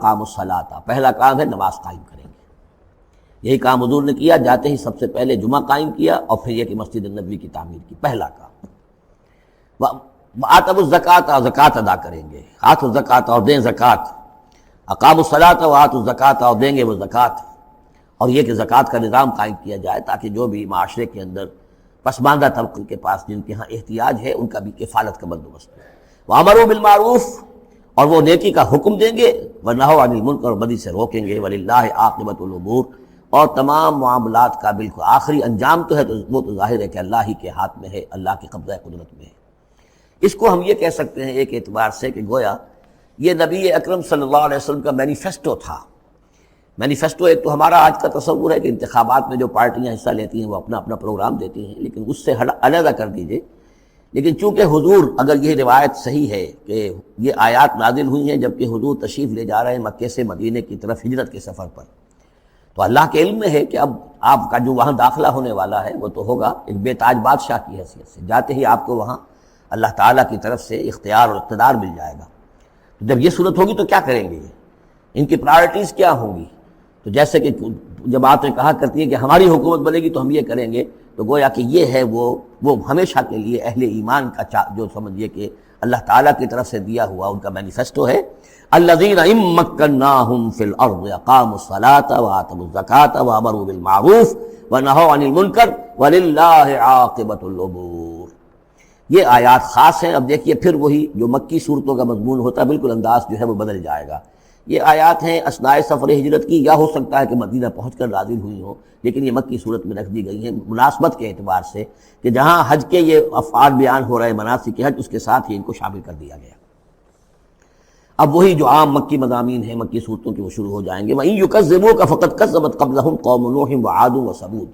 قام الصلاۃ، پہلا کام ہے نماز قائم کریں گے۔ یہی کام حضور نے کیا، جاتے ہی سب سے پہلے جمعہ قائم کیا اور پھر یہ کہ مسجد نبوی کی تعمیر کی، پہلا کام۔ وآتوا الزکوٰۃ، زکوٰۃ ادا کریں گے، آتوا الزکوٰۃ اور دیں زکوٰۃ، اقاموا الصلاۃ وآتوا الزکوٰۃ اور دیں گے وہ زکوٰۃ، اور یہ کہ زکوٰۃ کا نظام قائم کیا جائے تاکہ جو بھی معاشرے کے اندر پسماندہ طبقے کے پاس جن کے ہاں احتیاج ہے ان کا بھی کفالت کا بندوبست ہو۔ وامروا بالمعروف، اور وہ نیکی کا حکم دیں گے، ونہوا عن المنکر، اور بدی سے روکیں گے، وللہ عاقبۃ الامور، اور تمام معاملات کا بالکل آخری انجام تو ہے تو وہ تو ظاہر ہے کہ اللہ ہی کے ہاتھ میں ہے، اللہ کے قبضہ قدرت میں ہے۔ اس کو ہم یہ کہہ سکتے ہیں ایک اعتبار سے کہ گویا یہ نبی اکرم صلی اللہ علیہ وسلم کا مینیفیسٹو تھا۔ مینیفیسٹو ایک تو ہمارا آج کا تصور ہے کہ انتخابات میں جو پارٹیاں حصہ لیتی ہیں وہ اپنا اپنا پروگرام دیتی ہیں، لیکن اس سے علیحدہ کر دیجئے۔ لیکن چونکہ حضور، اگر یہ روایت صحیح ہے کہ یہ آیات نازل ہوئی ہیں جبکہ حضور تشریف لے جا رہے ہیں مکے سے مدینے کی طرف ہجرت کے سفر پر، تو اللہ کے علم میں ہے کہ اب آپ کا جو وہاں داخلہ ہونے والا ہے وہ تو ہوگا ایک بے تاج بادشاہ کی حیثیت سے، جاتے ہی آپ کو وہاں اللہ تعالیٰ کی طرف سے اختیار اور اقتدار مل جائے گا۔ تو جب یہ صورت ہوگی تو کیا کریں گے، ان کی پرائرٹیز کیا ہوں گی؟ تو جیسے کہ جب باتیں کہا کرتی ہیں کہ ہماری حکومت بنے گی تو ہم یہ کریں گے، تو گویا کہ یہ ہے وہ ہمیشہ کے لیے اہل ایمان کا جو سمجھیے کہ اللہ تعالیٰ کی طرف سے دیا ہوا ان کا مینیفیسٹو ہے۔ الذین ان مکناہم فی الارض اقاموا الصلاۃ وآتوا الزکوٰۃ وامروا بالمعروف ونہوا عن المنکر وللہ عاقبۃ الامور۔ یہ آیات خاص ہیں۔ اب دیکھیے پھر وہی جو مکی صورتوں کا مضمون ہوتا ہے بالکل انداز جو ہے وہ بدل جائے گا۔ یہ آیات ہیں اثناء سفر ہجرت کی، یا ہو سکتا ہے کہ مدینہ پہنچ کر نازل ہوئی ہوں، لیکن یہ مکی صورت میں رکھ دی گئی ہیں مناسبت کے اعتبار سے کہ جہاں حج کے یہ افعال بیان ہو رہے ہیں، مناسک حج، اس کے ساتھ ہی ان کو شامل کر دیا گیا۔ اب وہی جو عام مکی مضامین ہیں مکی صورتوں کے وہ شروع ہو جائیں گے۔ وَإِن يُكَذِّبُوكَ فَقَدْ كَذَّبَتْ قَبْلَهُمْ قَوْمُ نُوحٍ وَعَادٌ وَثَمُودُ۔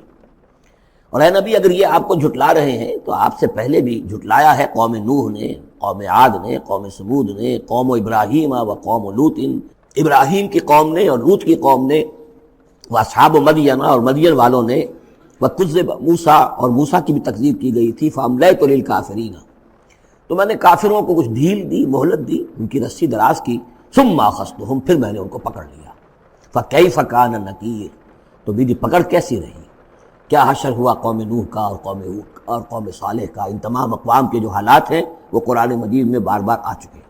اور اے نبی اگر یہ آپ کو جھٹلا رہے ہیں تو آپ سے پہلے بھی جھٹلایا ہے قوم نوح نے، قوم عاد نے، قوم ثمود نے، قوم ابراہیم و قوم لوط، ابراہیم کی قوم نے اور لوط کی قوم نے، واصحاب مدین، اور مدین والوں نے، وکذب موسیٰ، اور موسیٰ کی بھی تکذیب کی گئی تھی، فاملیت للکافرین، تو میں نے کافروں کو کچھ ڈھیل دی، مہلت دی، ان کی رسی دراز کی، ثم اخذتہم، پھر میں نے ان کو پکڑ لیا، فکیف کان نکیر، تو میری پکڑ کیسی رہی، کیا حشر ہوا قوم نوح کا اور قوم ہود اور قوم صالح کا۔ ان تمام اقوام کے جو حالات ہیں وہ قرآن مجید میں بار بار آ چکے ہیں۔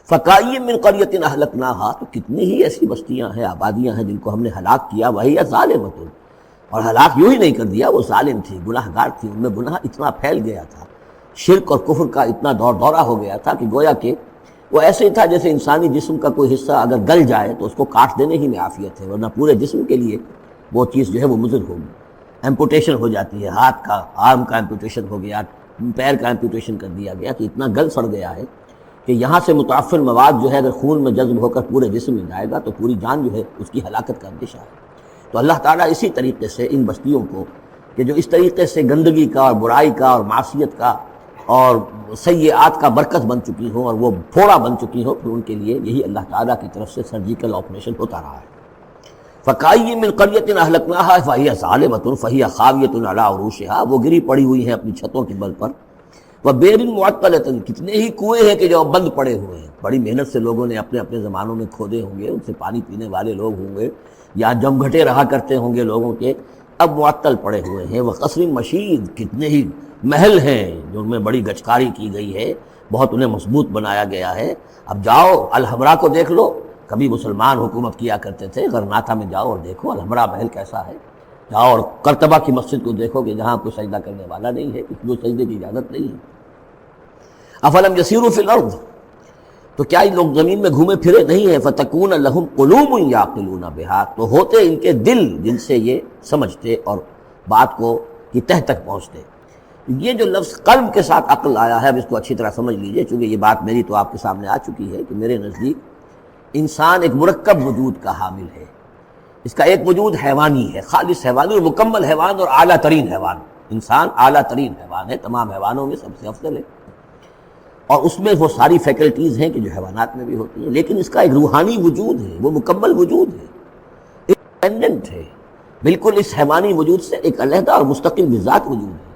فَكَأَيٍّ مِّن قَرْيَةٍ أَهْلَكْنَاهَا، تو کتنی ہی ایسی بستیاں ہیں، آبادیاں ہیں جن کو ہم نے ہلاک کیا، وَهِيَ ظَالِمَةٌ، اور ہلاک یوں ہی نہیں کر دیا، وہ ظالم تھی، گناہ گار تھی، ان میں گناہ اتنا پھیل گیا تھا، شرک اور کفر کا اتنا دورہ ہو گیا تھا کہ گویا کہ وہ ایسے ہی تھا جیسے انسانی جسم کا کوئی حصہ اگر گل جائے تو اس کو کاٹ دینے ہی میں عافیت ہے، ورنہ پورے جسم کے لیے وہ چیز جو ہے وہ مضر ہوگی۔ ایمپوٹیشن ہو جاتی ہے، ہاتھ کا، آرم کا ایمپوٹیشن ہو گیا، پیر کا ایمپوٹیشن کر دیا گیا کہ اتنا گل سڑ گیا ہے کہ یہاں سے متعفن مواد جو ہے اگر خون میں جذب ہو کر پورے جسم میں جائے گا تو پوری جان جو ہے اس کی ہلاکت کا اندیشہ ہے۔ تو اللہ تعالیٰ اسی طریقے سے ان بستیوں کو کہ جو اس طریقے سے گندگی کا اور برائی کا اور معصیت کا اور سیئات کا مرکز بن چکی ہوں اور وہ پھوڑا بن چکی ہوں، پھر ان کے لیے یہی اللہ تعالیٰ کی طرف سے سرجیکل آپریشن ہوتا رہا ہے۔ فَكَأَيٍّ مِّن قَرْيَةٍ أَهْلَكْنَاهَا فَهِيَ ظَالِمَةٌ فَهِيَ خَاوِيَةٌ عَلَىٰ عُرُوشِهَا، وہ گری پڑی ہوئی ہیں اپنی چھتوں کے بل پر۔ وَبِئْرٍ مُعَطَّلَةٍ، کتنے ہی کنویں ہیں کہ جو بند پڑے ہوئے ہیں، بڑی محنت سے لوگوں نے اپنے اپنے زمانوں میں کھودے ہوں گے، ان سے پانی پینے والے لوگ ہوں گے، یا جمگھٹے رہا کرتے ہوں گے لوگوں کے، اب معطل پڑے ہوئے ہیں۔ وَقَصْرٍ مَشِيدٍ، کتنے ہی محل ہیں جو ان میں بڑی گچکاری کی گئی ہے، بہت انہیں مضبوط بنایا گیا ہے۔ اب جاؤ الحمرا کو دیکھ لو، کبھی مسلمان حکومت کیا کرتے تھے، غرناطہ میں جاؤ اور دیکھو الحمرا محل کیسا ہے، جاؤ اور قرطبہ کی مسجد کو دیکھو کہ جہاں کوئی سجدہ کرنے والا نہیں ہے، کسی کو سجدے کی اجازت نہیں ہے۔ افلم یسیروا فی الارض، تو کیا یہ لوگ زمین میں گھومے پھرے نہیں ہیں، فتکون لہم قلوب یعقلون بہا، تو ہوتے ان کے دل جن سے یہ سمجھتے اور بات کو کی تہ تک پہنچتے۔ یہ جو لفظ قلب کے ساتھ عقل آیا ہے، اب اس کو اچھی طرح سمجھ لیجئے، چونکہ یہ بات میری تو آپ کے سامنے آ چکی ہے کہ میرے نزدیک انسان ایک مرکب وجود کا حامل ہے۔ اس کا ایک وجود حیوانی ہے، خالص حیوانی اور مکمل حیوان اور اعلیٰ ترین حیوان۔ انسان اعلیٰ ترین حیوان ہے، تمام حیوانوں میں سب سے افضل ہے، اور اس میں وہ ساری فیکلٹیز ہیں کہ جو حیوانات میں بھی ہوتی ہیں، لیکن اس کا ایک روحانی وجود ہے، وہ مکمل وجود ہے، انڈیپینڈنٹ ہے، بالکل اس حیوانی وجود سے ایک علیحدہ اور مستقل بذات وجود ہے۔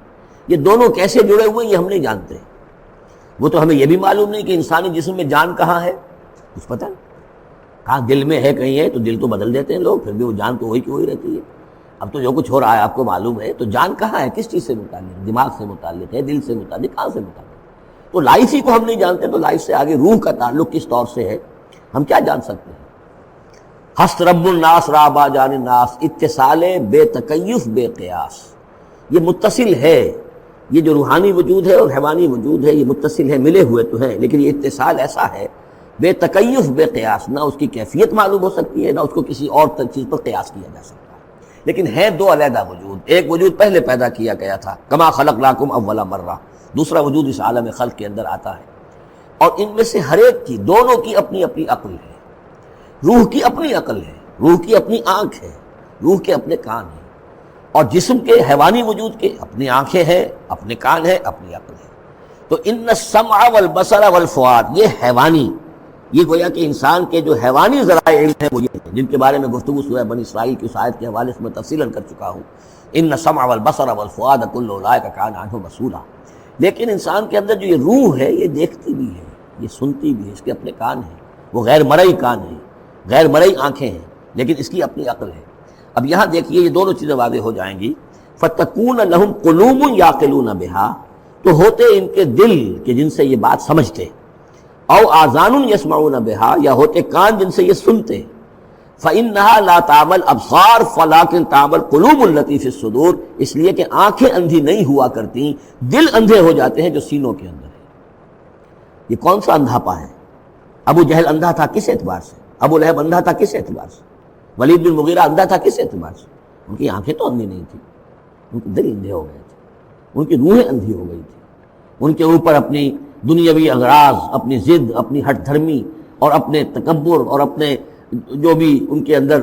یہ دونوں کیسے جڑے ہوئے ہیں یہ ہم نہیں جانتے، وہ تو ہمیں یہ بھی معلوم نہیں کہ انسانی جسم میں جان کہاں ہے، کچھ پتہ نہیں۔ کہاں دل میں ہے کہیں ہے تو دل تو بدل دیتے ہیں لوگ، پھر بھی وہ جان تو وہی کی وہی رہتی ہے۔ اب تو جو کچھ ہو رہا ہے آپ کو معلوم ہے، تو جان کہاں ہے، کس چیز سے متعلق، دماغ سے متعلق ہے، دل سے متعلق، کہاں سے متعلق؟ تو لائف ہی کو ہم نہیں جانتے تو لائف سے آگے روح کا تعلق کس طور سے ہے ہم کیا جان سکتے ہیں؟ ہست رب الناس رابا جان الناس، اتصال بے تکیف بے قیاس، یہ متصل ہے، یہ جو روحانی وجود ہے اور حیوانی وجود ہے یہ متصل ہے، ملے ہوئے تو ہیں، لیکن یہ اتصال ایسا ہے بے تکیف بے قیاس، نہ اس کی کیفیت معلوم ہو سکتی ہے نہ اس کو کسی اور چیز پر قیاس کیا جا سکتا ہے، لیکن ہے دو علیحدہ وجود۔ ایک وجود پہلے پیدا کیا گیا تھا، کما خلقناکم اول مرہ، دوسرا وجود اس عالم خلق کے اندر آتا ہے، اور ان میں سے ہر ایک کی، دونوں کی اپنی اپنی عقل ہے۔ روح کی اپنی عقل ہے، روح کی اپنی آنکھ ہے، روح کے اپنے کان ہیں، اور جسم کے حیوانی وجود کے اپنی آنکھیں ہیں، اپنے کان ہیں، اپنی عقل ہے۔ تو ان السمع والبصر والفؤاد، یہ حیوانی، یہ گویا کہ انسان کے جو حیوانی ذرائع علم ہیں وہ یہ ہیں، جن کے بارے میں گفتگو سورہ بنی اسرائیل کی اس آیت کے حوالے سے میں تفصیلاً کر چکا ہوں۔ ان السمع والبصر والفؤاد کل اولئک کان عنہ مسئولا۔ لیکن انسان کے اندر جو یہ روح ہے یہ دیکھتی بھی ہے، یہ سنتی بھی ہے، اس کے اپنے کان ہیں، وہ غیر مرئی کان ہیں، غیر مرئی آنکھیں ہیں، لیکن اس کی اپنی عقل ہے۔ اب یہاں دیکھیے یہ دونوں چیزیں واضح ہو جائیں گی۔ فَتَكُونَ لَهُمْ قُلُوبٌ يَعْقِلُونَ بِهَا، تو ہوتے ان کے دل کہ جن سے یہ بات سمجھتے، او آذان یسمعون بها، یا ہوتے کان جن سے یہ سنتے، فإنها لا تعمى الابصار ولكن تعمى القلوب التي في الصدور، اس لیے کہ آنکھیں اندھی نہیں ہوا کرتی، دل اندھے ہو جاتے ہیں جو سینوں کے اندر ہے۔ یہ کون سا اندھاپا ہے؟ ابو جہل اندھا تھا کس اعتبار سے؟ ابو لہب اندھا تھا کس اعتبار سے؟ ولید بن مغیرہ اندھا تھا کس اعتبار سے؟ ان کی آنکھیں تو اندھی نہیں تھیں، ان کے دل اندھے ہو گئے تھے، ان کی روحیں اندھی ہو گئی تھی، ان کے اوپر اپنی دنیاوی اغراض، اپنی ضد، اپنی ہٹ دھرمی اور اپنے تکبر اور اپنے جو بھی ان کے اندر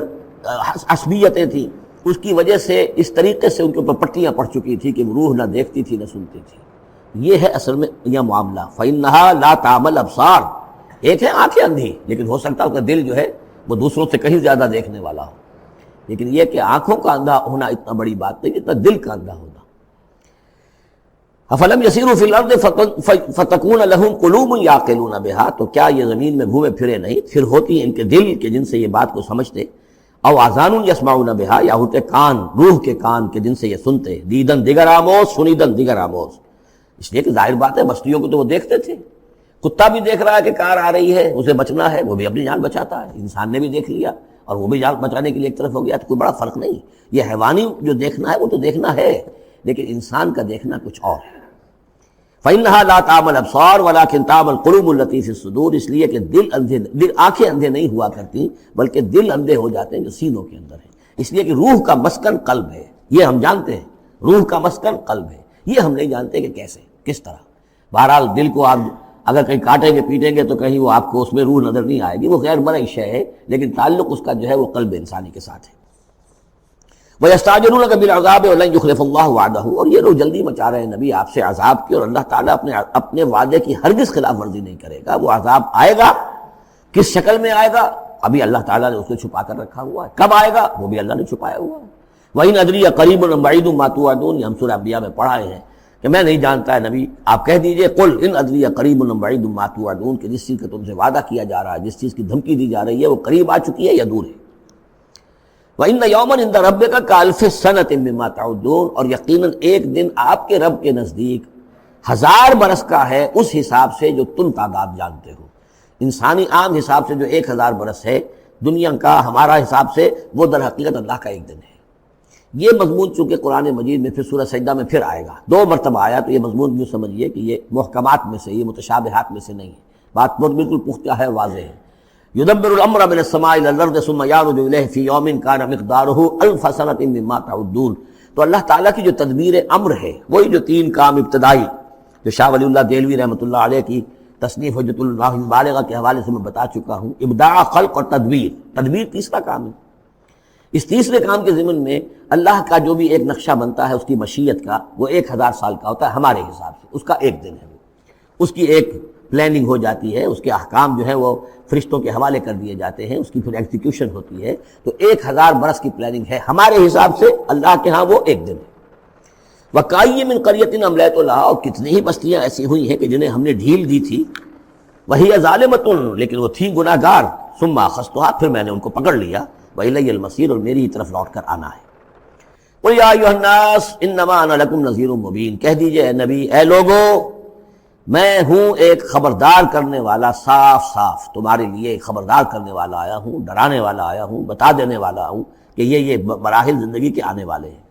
عصبیتیں تھیں، اس کی وجہ سے اس طریقے سے ان کے اوپر پٹیاں پڑ چکی تھی کہ وہ روح نہ دیکھتی تھی نہ سنتی تھی۔ یہ ہے اصل میں یہ معاملہ۔ فإنها لا تعمى الابصار، ایک ہے آنکھیں اندھی، لیکن ہو سکتا ہے اس کا دل جو ہے وہ دوسروں سے کہیں زیادہ دیکھنے والا ہو، لیکن یہ کہ آنکھوں کا اندھا ہونا اتنا بڑی بات نہیں جتنا دل کا اندھا ہونا۔ افلم یسیروا فی الارض فتکون لهم قلوب یعقلون بها، تو کیا یہ زمین میں گھومے پھرے نہیں، پھر ہوتی ہیں ان کے دل کہ جن سے یہ بات کو سمجھتے، او آذان یسمعون بها، یا ہوتے کان، روح کے کان کہ جن سے یہ سنتے، دیدن دیگر آموز سنیدن دیگر آموز، اس لیے کہ ظاہر بات ہے بستیوں کو تو وہ دیکھتے تھے، کتا بھی دیکھ رہا ہے کہ کار آ رہی ہے، اسے بچنا ہے، وہ بھی اپنی جان بچاتا ہے، انسان نے بھی دیکھ لیا اور وہ بھی جان بچانے کے لیے ایک طرف ہو گیا، تو کوئی بڑا فرق نہیں۔ یہ حیوانی جو دیکھنا ہے وہ تو دیکھنا ہے، لیکن انسان کا دیکھنا کچھ اور ہے۔ فإنها لا تعمى الابصار ولكن تعمى القلوب التي في الصدور، اس لیے کہ دل آنکھیں اندھے نہیں ہوا کرتی بلکہ دل اندھے ہو جاتے ہیں جو سینوں کے اندر ہیں، اس لیے کہ روح کا مسکن قلب ہے، یہ ہم جانتے ہیں، روح کا مسکن قلب ہے، یہ ہم نہیں جانتے کہ کیسے کس طرح۔ بہرحال دل کو آپ اگر کہیں کاٹیں گے پیٹیں گے تو کہیں وہ آپ کو اس میں روح نظر نہیں آئے گی، وہ غیر مرئی شے ہے، لیکن تعلق اس کا جو ہے وہ قلب انسانی کے ساتھ ہے۔ وَيَسْتَعْجِلُونَكَ بِالْعَذَابِ وَلَن يُخْلِفَ اللَّهُ وَعْدَهُ، اور یہ لوگ جلدی مچا رہے ہیں نبی آپ سے عذاب کی، اور اللہ تعالیٰ اپنے وعدے کی ہرگز خلاف ورزی نہیں کرے گا۔ وہ عذاب آئے گا، کس شکل میں آئے گا ابھی اللہ تعالیٰ نے اس کو چھپا کر رکھا ہوا ہے، کب آئے گا وہ بھی اللہ نے چھپایا ہوا ہے۔ وَإِنْ أَدْرِي أَقَرِيبٌ أَمْ بَعِيدٌ مَا تُوعَدُونَ، یہ ہم سورہ انبیاء میں پڑھائے ہیں کہ میں نہیں جانتا ہے نبی، آپ کہہ دیجئے قُلْ إِنْ أَدْرِي أَقَرِيبٌ أَمْ بَعِيدٌ مَا تُوعَدُونَ، کہ جس چیز کا تم سے وعدہ کیا جا رہا ہے، جس چیز کی دھمکی دی جا رہی ہے وہ قریب آ چکی ہے یا دور ہے۔ وَإِنَّ يَوْمًا عِندَ رَبِّكَ كَأَلْفِ سَنَةٍ مِّمَّا تَعُدُّونَ، اور یقیناً ایک دن آپ کے رب کے نزدیک 1000 برس کا ہے اس حساب سے جو تم تعداد جانتے ہو۔ انسانی عام حساب سے جو 1000 برس ہے، دنیا کا ہمارا حساب سے وہ در حقیقت اللہ کا ایک دن ہے۔ یہ مضمون چونکہ قرآن مجید میں پھر سورہ سجدہ میں پھر آئے گا، 2 مرتبہ آیا، تو یہ مضمون یوں سمجھیے کہ یہ محکمات میں سے، یہ متشابہات میں سے نہیں ہے، بات بہت بالکل پختہ ہے، واضح ہے۔ يدبر الامر من السماء الى الارض ثم يعرج اليه في يوم كان مقداره 1000 سنة مما تعدون، تو اللہ تعالیٰ کی جو تدبیر امر ہے، وہی جو 3 کام ابتدائی جو شاہ ولی اللہ دہلوی رحمۃ اللہ علیہ کی تصنیف حجت اللہ البالغہ کے حوالے سے میں بتا چکا ہوں، ابداع، خلق اور تدبیر تیسرا کام ہے۔ اس تیسرے کام کے ضمن میں اللہ کا جو بھی ایک نقشہ بنتا ہے اس کی مشیت کا، وہ 1000 سال کا ہوتا ہے ہمارے حساب سے، اس کا ایک دن ہے، اس کی ایک پلاننگ ہو جاتی ہے، اس کے احکام جو ہے وہ فرشتوں کے حوالے کر دیے جاتے ہیں، اس کی پھر ایگزیکیوشن ہوتی ہے، تو 1000 برس کی پلاننگ ہے ہمارے حساب سے، اللہ کے ہاں وہ ایک دن ہے۔ وَكَأَيٍّ مِّن قَرْيَةٍ أَمْلَيْتُ لَهَا، اور کتنی ہی بستیاں ایسی ہوئی ہیں کہ جنہیں ہم نے ڈھیل دی تھی، وَهِيَ ظَالِمَةٌ، لیکن وہ تھیں گناہ گار، ثم اخذتها، پھر میں نے ان کو پکڑ لیا، وإلی المصیر، اور میری ہی طرف لوٹ کر آنا ہے۔ قل یا ایھا الناس انما انا لکم نذیر مبین، کہہ دیجئے اے نبی، اے لوگو، میں ہوں ایک خبردار کرنے والا، صاف صاف تمہارے لیے خبردار کرنے والا آیا ہوں، ڈرانے والا آیا ہوں، بتا دینے والا ہوں کہ یہ مراحل زندگی کے آنے والے ہیں۔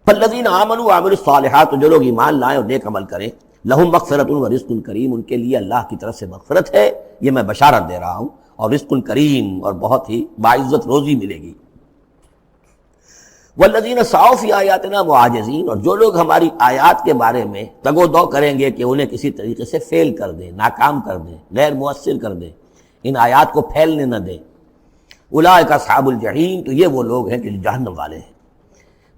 فالذین آمنوا وعملوا الصالحات، جو لوگ ایمان لائیں اور نیک عمل کریں، لہم مغفرۃ ورزق کریم، ان کے لیے اللہ کی طرف سے مغفرت ہے، یہ میں بشارت دے رہا ہوں، اور رزق کریم، اور بہت ہی باعزت روزی ملے گی۔ والذین سعوا فی آیاتنا معاجزین، اور جو لوگ ہماری آیات کے بارے میں تگ و دو کریں گے کہ انہیں کسی طریقے سے فیل کر دیں، ناکام کر دیں، غیر مؤثر کر دیں، ان آیات کو پھیلنے نہ دیں، اولئک اصحاب الجحیم، تو یہ وہ لوگ ہیں کہ جو جہنم والے ہیں۔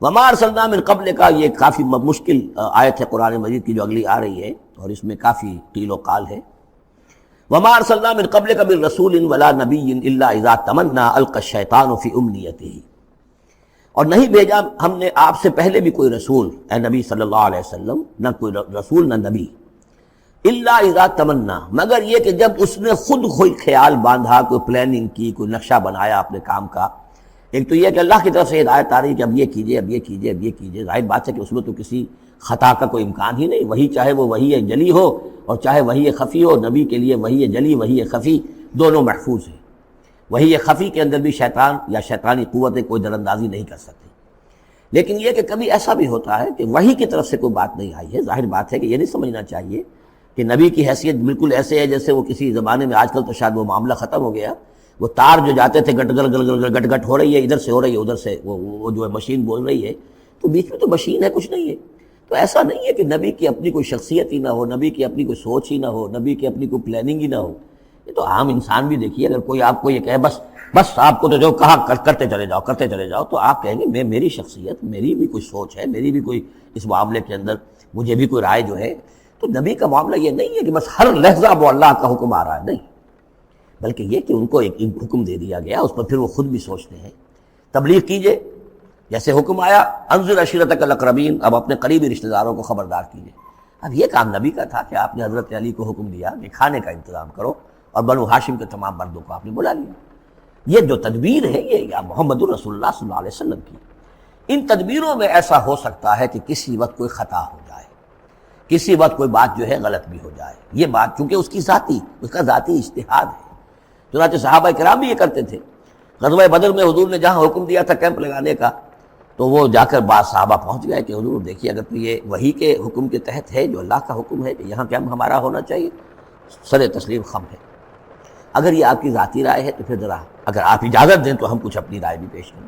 وما ارسلنا من قبل کا، یہ کافی مشکل آیت ہے قرآن مجید کی جو اگلی آ رہی ہے، اور اس میں کافی قیل و قال ہے۔ وما ارسلنا من قبلک من رسول ولا نبی الا اذا تمنى القى الشیطان فی امنیتہ، اور نہیں بھیجا ہم نے آپ سے پہلے بھی کوئی رسول، اے نبی صلی اللہ علیہ وسلم، نہ کوئی رسول نہ نبی، الا اذا تمنا، مگر یہ کہ جب اس نے خود کوئی خیال باندھا، کوئی پلاننگ کی، کوئی نقشہ بنایا اپنے کام کا۔ ایک تو یہ کہ اللہ کی طرف سے ہدایت آ رہی کہ اب یہ کیجئے، اب یہ کیجئے، اب یہ کیجئے، ظاہر بات ہے کہ اس میں تو کسی خطا کا کوئی امکان ہی نہیں، وہی چاہے وہ وحی جلی ہو اور چاہے وحی خفی ہو، نبی کے لیے وحی جلی وحی خفی دونوں محفوظ ہیں۔ وحی خفی کے اندر بھی شیطان یا شیطانی قوتیں کوئی در اندازی نہیں کر سکتی، لیکن یہ کہ کبھی ایسا بھی ہوتا ہے کہ وحی کی طرف سے کوئی بات نہیں آئی ہے۔ ظاہر بات ہے کہ یہ نہیں سمجھنا چاہیے کہ نبی کی حیثیت بالکل ایسے ہے جیسے وہ کسی زمانے میں، آج کل تو شاید وہ معاملہ ختم ہو گیا، وہ تار جو جاتے تھے گٹ گل گل گل گٹ گٹ ہو رہی ہے، ادھر سے ہو رہی ہے، ادھر سے وہ جو ہے مشین بول رہی ہے، تو بیچ میں تو مشین ہے، کچھ نہیں ہے۔ تو ایسا نہیں ہے کہ نبی کی اپنی کوئی شخصیت ہی نہ ہو، نبی کی اپنی کوئی سوچ ہی نہ ہو، نبی کی اپنی کوئی پلاننگ ہی نہ ہو۔ یہ تو عام انسان بھی دیکھیے، اگر کوئی آپ کو یہ کہے بس آپ کو تو جو کہا کرتے چلے جاؤ، تو آپ کہیں گے میری شخصیت، میری بھی کوئی سوچ ہے، میری بھی کوئی اس معاملے کے اندر مجھے بھی کوئی رائے جو ہے۔ تو نبی کا معاملہ یہ نہیں ہے کہ بس ہر لحظہ وہ اللہ کا حکم آ رہا ہے، نہیں، بلکہ یہ کہ ان کو ایک حکم دے دیا گیا، اس پر پھر وہ خود بھی سوچتے ہیں۔ تبلیغ کیجئے، جیسے حکم آیا انذر عشیرتک الاقربین، اب اپنے قریبی رشتہ داروں کو خبردار کیجئے۔ اب یہ کام نبی کا تھا کہ آپ نے حضرت علی کو حکم دیا کہ کھانے کا انتظام کرو، اور بنو ہاشم کے تمام مردوں کو آپ نے بلا لیا۔ یہ جو تدبیر ہے یہ محمد الرسول اللہ صلی اللہ علیہ وسلم کی، ان تدبیروں میں ایسا ہو سکتا ہے کہ کسی وقت کوئی خطا ہو جائے، کسی وقت کوئی بات جو ہے غلط بھی ہو جائے، یہ بات چونکہ اس کا ذاتی اجتہاد ہے۔ چنانچہ صحابہ کرام بھی یہ کرتے تھے۔ غزوہ بدر میں حضور نے جہاں حکم دیا تھا کیمپ لگانے کا، تو وہ جا کر بعض صحابہ پہنچ گئے کہ حضور دیکھیے اگر تو یہ وحی کے حکم کے تحت ہے، جو اللہ کا حکم ہے کہ یہاں کیمپ ہمارا ہونا چاہیے، سر تسلیم خم ہے۔ اگر یہ آپ کی ذاتی رائے ہے تو پھر ذرا اگر آپ اجازت دیں تو ہم کچھ اپنی رائے بھی پیش کریں۔